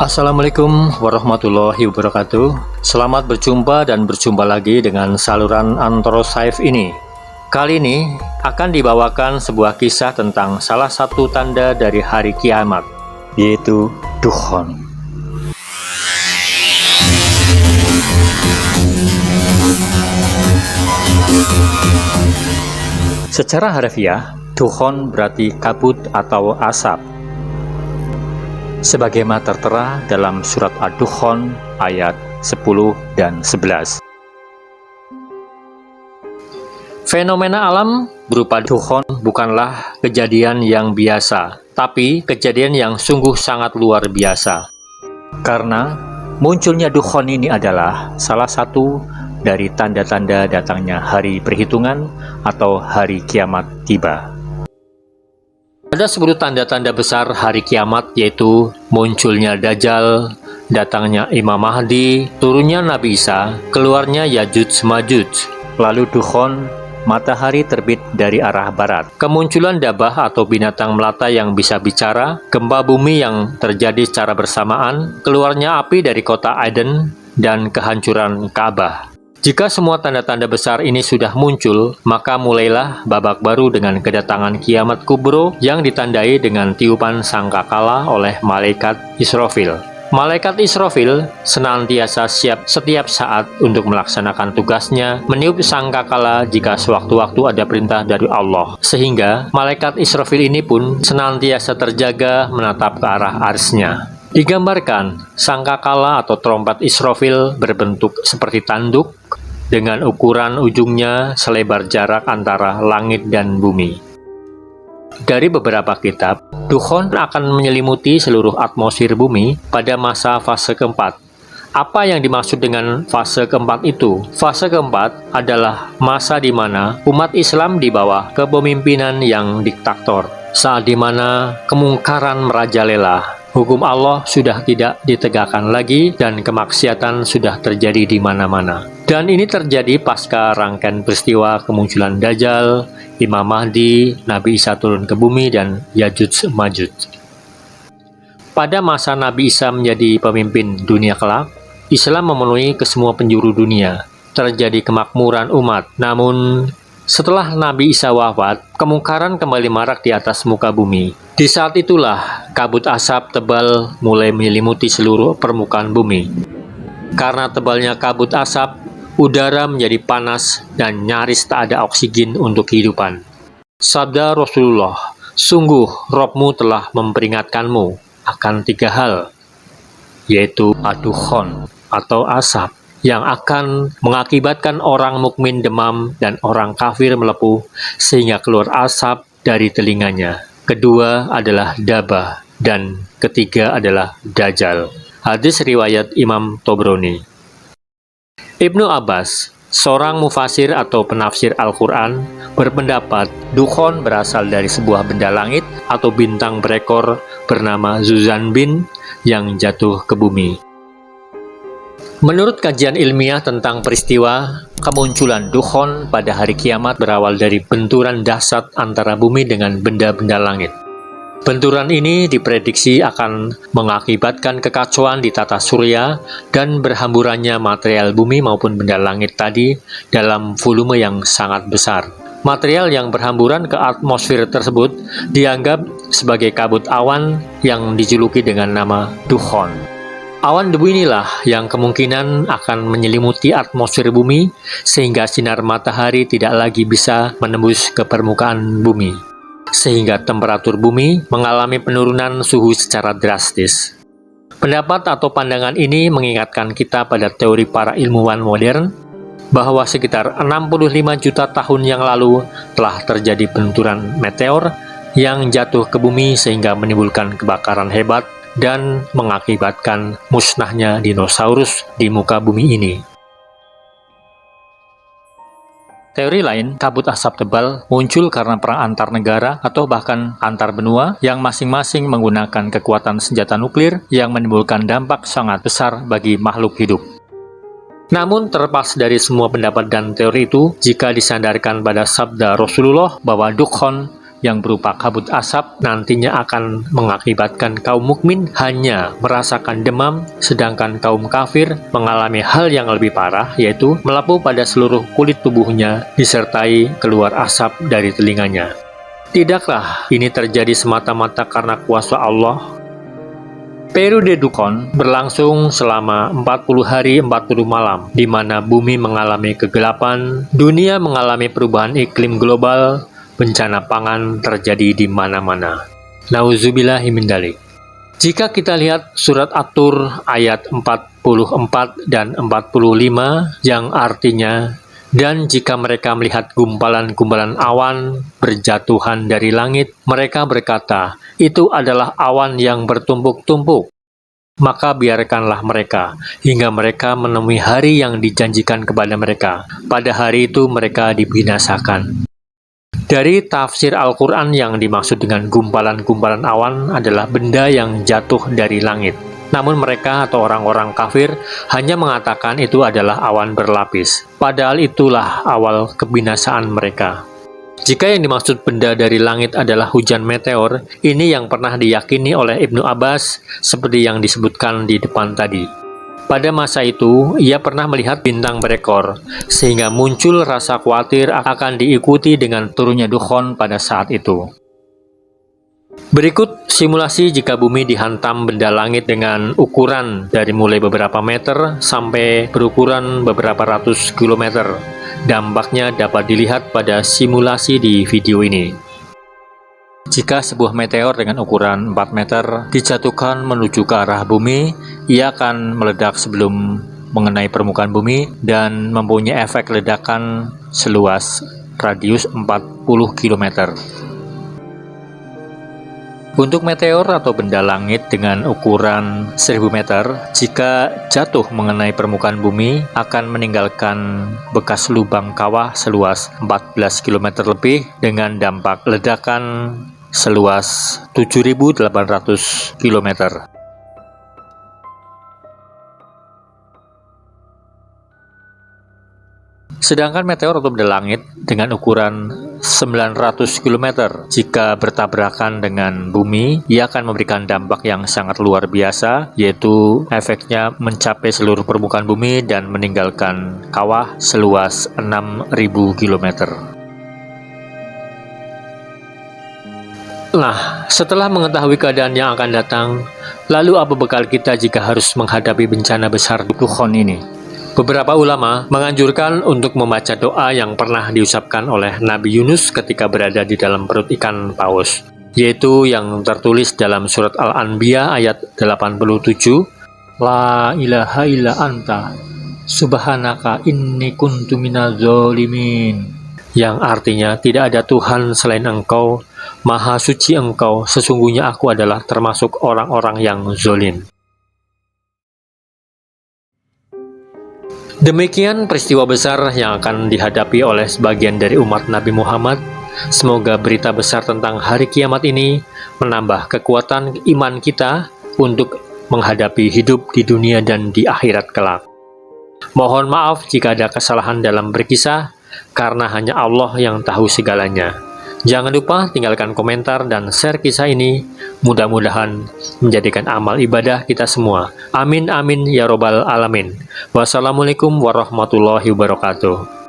Assalamualaikum warahmatullahi wabarakatuh. Selamat berjumpa dan berjumpa lagi dengan saluran Antoro Saif ini. Kali ini akan dibawakan sebuah kisah tentang salah satu tanda dari hari kiamat, yaitu dukhon. Secara harfiah, dukhon berarti kabut atau asap, sebagaimana tertera dalam surat Ad-Dukhan ayat 10 dan 11. Fenomena alam berupa dukhon bukanlah kejadian yang biasa, tapi kejadian yang sungguh sangat luar biasa. Karena munculnya dukhon ini adalah salah satu dari tanda-tanda datangnya hari perhitungan atau hari kiamat tiba. Ada 10 tanda-tanda besar hari kiamat, yaitu munculnya Dajjal, datangnya Imam Mahdi, turunnya Nabi Isa, keluarnya Yajuj Majuj, lalu dukhon, matahari terbit dari arah barat, kemunculan dabah atau binatang melata yang bisa bicara, gempa bumi yang terjadi secara bersamaan, keluarnya api dari kota Aden, dan kehancuran Ka'bah. Jika semua tanda-tanda besar ini sudah muncul, maka mulailah babak baru dengan kedatangan kiamat kubro yang ditandai dengan tiupan sangkakala oleh malaikat Israfil. Malaikat Israfil senantiasa siap setiap saat untuk melaksanakan tugasnya meniup sangkakala jika sewaktu-waktu ada perintah dari Allah. Sehingga malaikat Israfil ini pun senantiasa terjaga menatap ke arah arsy-Nya. Digambarkan, sangkakala atau trompet Israfil berbentuk seperti tanduk dengan ukuran ujungnya selebar jarak antara langit dan bumi. Dari beberapa kitab, dukhon akan menyelimuti seluruh atmosfer bumi pada masa fase keempat. Apa yang dimaksud dengan fase keempat itu? Fase keempat adalah masa di mana umat Islam di bawah kepemimpinan yang diktator, saat di mana kemungkaran merajalela. Hukum Allah sudah tidak ditegakkan lagi dan kemaksiatan sudah terjadi di mana-mana. Dan ini terjadi pasca rangkaian peristiwa kemunculan Dajjal, Imam Mahdi, Nabi Isa turun ke bumi, dan Yajuj Majuj. Pada masa Nabi Isa menjadi pemimpin dunia kelak, Islam memenuhi ke semua penjuru dunia. Terjadi kemakmuran umat. Namun, setelah Nabi Isa wafat, kemungkaran kembali marak di atas muka bumi. Di saat itulah, kabut asap tebal mulai menyelimuti seluruh permukaan bumi. Karena tebalnya kabut asap, udara menjadi panas dan nyaris tak ada oksigen untuk kehidupan. Sabda Rasulullah, "Sungguh Robmu telah memperingatkanmu akan 3 hal, yaitu ad-dukhon atau asap, yang akan mengakibatkan orang mukmin demam dan orang kafir melepuh sehingga keluar asap dari telinganya. Kedua adalah dabah, dan ketiga adalah Dajjal." Hadis riwayat Imam Tobroni. Ibnu Abbas, seorang mufasir atau penafsir Al-Quran, berpendapat dukhon berasal dari sebuah benda langit atau bintang berekor bernama Zuzanbin yang jatuh ke bumi. Menurut kajian ilmiah tentang peristiwa kemunculan dukhon pada hari kiamat berawal dari benturan dahsyat antara bumi dengan benda-benda langit. Benturan ini diprediksi akan mengakibatkan kekacauan di tata surya dan berhamburannya material bumi maupun benda langit tadi dalam volume yang sangat besar. Material yang berhamburan ke atmosfer tersebut dianggap sebagai kabut awan yang dijuluki dengan nama dukhon. Awan debu inilah yang kemungkinan akan menyelimuti atmosfer bumi sehingga sinar matahari tidak lagi bisa menembus ke permukaan bumi, sehingga temperatur bumi mengalami penurunan suhu secara drastis. Pendapat atau pandangan ini mengingatkan kita pada teori para ilmuwan modern bahwa sekitar 65 juta tahun yang lalu telah terjadi benturan meteor yang jatuh ke bumi sehingga menimbulkan kebakaran hebat dan mengakibatkan musnahnya dinosaurus di muka bumi ini. Teori lain, kabut asap tebal muncul karena perang antar negara atau bahkan antar benua yang masing-masing menggunakan kekuatan senjata nuklir yang menimbulkan dampak sangat besar bagi makhluk hidup. Namun terlepas dari semua pendapat dan teori itu, jika disandarkan pada sabda Rasulullah bahwa dukhon yang berupa kabut asap nantinya akan mengakibatkan kaum mukmin hanya merasakan demam, sedangkan kaum kafir mengalami hal yang lebih parah, yaitu melapu pada seluruh kulit tubuhnya disertai keluar asap dari telinganya. Tidaklah ini terjadi semata-mata karena kuasa Allah. Periode Dukhon berlangsung selama 40 hari 40 malam, di mana bumi mengalami kegelapan, dunia mengalami perubahan iklim global, bencana pangan terjadi di mana-mana. Nauzubillahi min dzalik. Jika kita lihat surat At-Tur ayat 44 dan 45 yang artinya, dan jika mereka melihat gumpalan-gumpalan awan berjatuhan dari langit, mereka berkata, itu adalah awan yang bertumpuk-tumpuk. Maka biarkanlah mereka, hingga mereka menemui hari yang dijanjikan kepada mereka. Pada hari itu mereka dibinasakan. Dari tafsir Al-Quran, yang dimaksud dengan gumpalan-gumpalan awan adalah benda yang jatuh dari langit. Namun mereka atau orang-orang kafir hanya mengatakan itu adalah awan berlapis. Padahal itulah awal kebinasaan mereka. Jika yang dimaksud benda dari langit adalah hujan meteor, ini yang pernah diyakini oleh Ibnu Abbas seperti yang disebutkan di depan tadi. Pada masa itu, ia pernah melihat bintang berekor, sehingga muncul rasa khawatir akan diikuti dengan turunnya Dukhon pada saat itu. Berikut simulasi jika bumi dihantam benda langit dengan ukuran dari mulai beberapa meter sampai berukuran beberapa ratus kilometer. Dampaknya dapat dilihat pada simulasi di video ini. Jika sebuah meteor dengan ukuran 4 meter dijatuhkan menuju ke arah bumi, ia akan meledak sebelum mengenai permukaan bumi dan mempunyai efek ledakan seluas radius 40 km. Untuk meteor atau benda langit dengan ukuran 1000 meter, jika jatuh mengenai permukaan bumi, akan meninggalkan bekas lubang kawah seluas 14 km lebih dengan dampak ledakan seluas 7.800 km. Sedangkan meteor atau benda langit dengan ukuran 900 km, jika bertabrakan dengan bumi, ia akan memberikan dampak yang sangat luar biasa, yaitu efeknya mencapai seluruh permukaan bumi dan meninggalkan kawah seluas 6.000 km. Nah, setelah mengetahui keadaan yang akan datang, lalu apa bekal kita jika harus menghadapi bencana besar Dukhon ini? Beberapa ulama menganjurkan untuk membaca doa yang pernah diucapkan oleh Nabi Yunus ketika berada di dalam perut ikan paus, yaitu yang tertulis dalam surat Al-Anbiya ayat 87, La ilaha illa anta, subhanaka inni kuntu minadz zalimin, yang artinya tidak ada Tuhan selain Engkau, Maha Suci Engkau, sesungguhnya aku adalah termasuk orang-orang yang zalim. Demikian peristiwa besar yang akan dihadapi oleh sebagian dari umat Nabi Muhammad. Semoga berita besar tentang hari kiamat ini menambah kekuatan iman kita untuk menghadapi hidup di dunia dan di akhirat kelak. Mohon maaf jika ada kesalahan dalam berkisah, karena hanya Allah yang tahu segalanya. Jangan lupa tinggalkan komentar dan share kisah ini. Mudah-mudahan menjadikan amal ibadah kita semua. Amin amin ya robbal alamin. Wassalamualaikum warahmatullahi wabarakatuh.